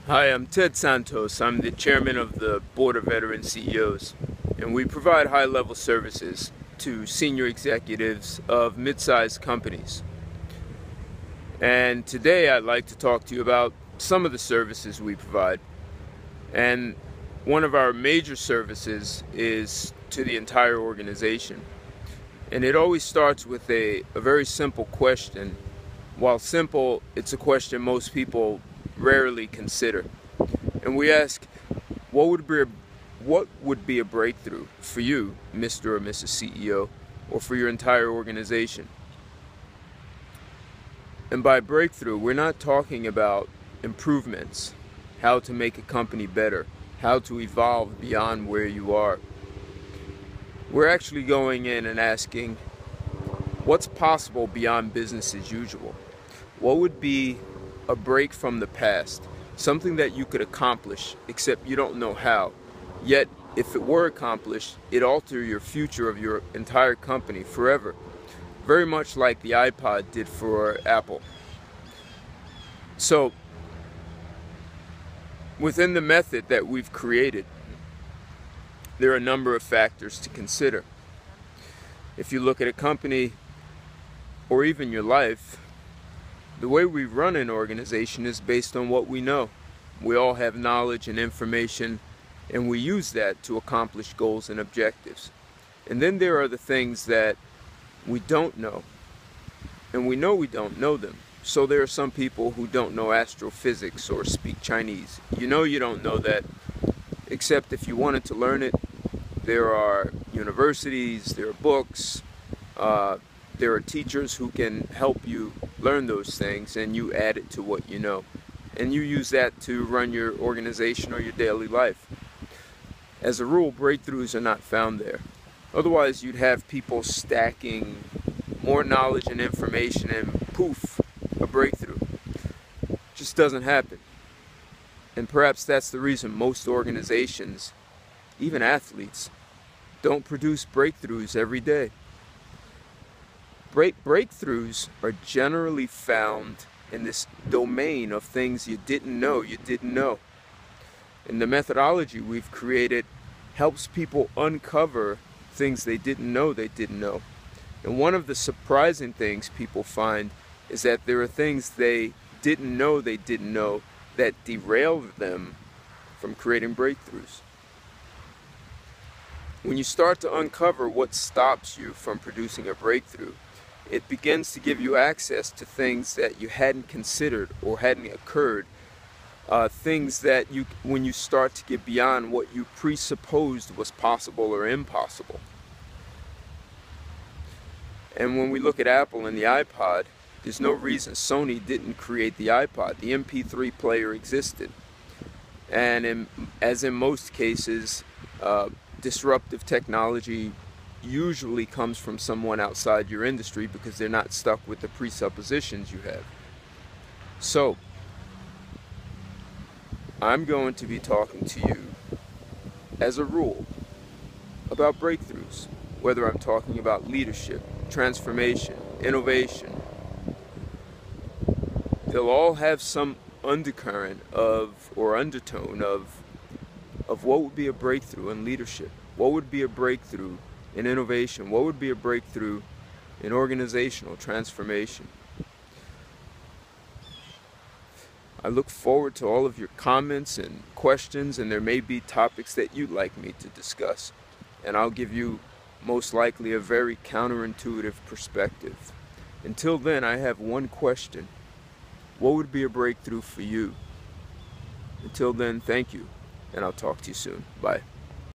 Hi, I'm Ted Santos. I'm the chairman of the Board of Veteran CEOs, and we provide high-level services to senior executives of mid-sized companies. And today I'd like to talk to you about some of the services we provide. And one of our major services is to the entire organization. And it always starts with a very simple question. While simple, it's a question most people rarely consider. And we ask, what would be a breakthrough for you, Mr. or Mrs. CEO, or for your entire organization? And by breakthrough, we're not talking about improvements, how to make a company better, how to evolve beyond where you are. We're actually going in and asking, what's possible beyond business as usual? What would be a break from the past? Something that you could accomplish, except you don't know how. Yet, if it were accomplished, it'd alter your future of your entire company forever. Very much like the iPod did for Apple. So, within the method that we've created, there are a number of factors to consider. If you look at a company, or even your life, the way we run an organization is based on what we know. We all have knowledge and information, and we use that to accomplish goals and objectives. And then there are the things that we don't know, and we know we don't know them. So there are some people who don't know astrophysics or speak Chinese. You know you don't know that, except if you wanted to learn it, there are universities, there are books, there are teachers who can help you learn those things, and you add it to what you know. And you use that to run your organization or your daily life. As a rule, breakthroughs are not found there. Otherwise, you'd have people stacking more knowledge and information, and poof, a breakthrough. It just doesn't happen. And perhaps that's the reason most organizations, even athletes, don't produce breakthroughs every day. Breakthroughs are generally found in this domain of things you didn't know. And the methodology we've created helps people uncover things they didn't know. And one of the surprising things people find is that there are things they didn't know that derail them from creating breakthroughs. When you start to uncover what stops you from producing a breakthrough, it begins to give you access to things that you hadn't considered or hadn't occurred. Things that when you start to get beyond what you presupposed was possible or impossible. And when we look at Apple and the iPod, there's no reason Sony didn't create the iPod. The MP3 player existed. And as in most cases, disruptive technology usually comes from someone outside your industry because they're not stuck with the presuppositions you have. So, I'm going to be talking to you, as a rule, about breakthroughs, whether I'm talking about leadership, transformation, innovation. They'll all have some undercurrent or undertone of what would be a breakthrough in leadership, what would be a breakthrough in innovation, what would be a breakthrough in organizational transformation. I look forward to all of your comments and questions, and there may be topics that you'd like me to discuss, and I'll give you most likely a very counterintuitive perspective. Until then, I have one question. What would be a breakthrough for you? Until then, thank you, and I'll talk to you soon. Bye.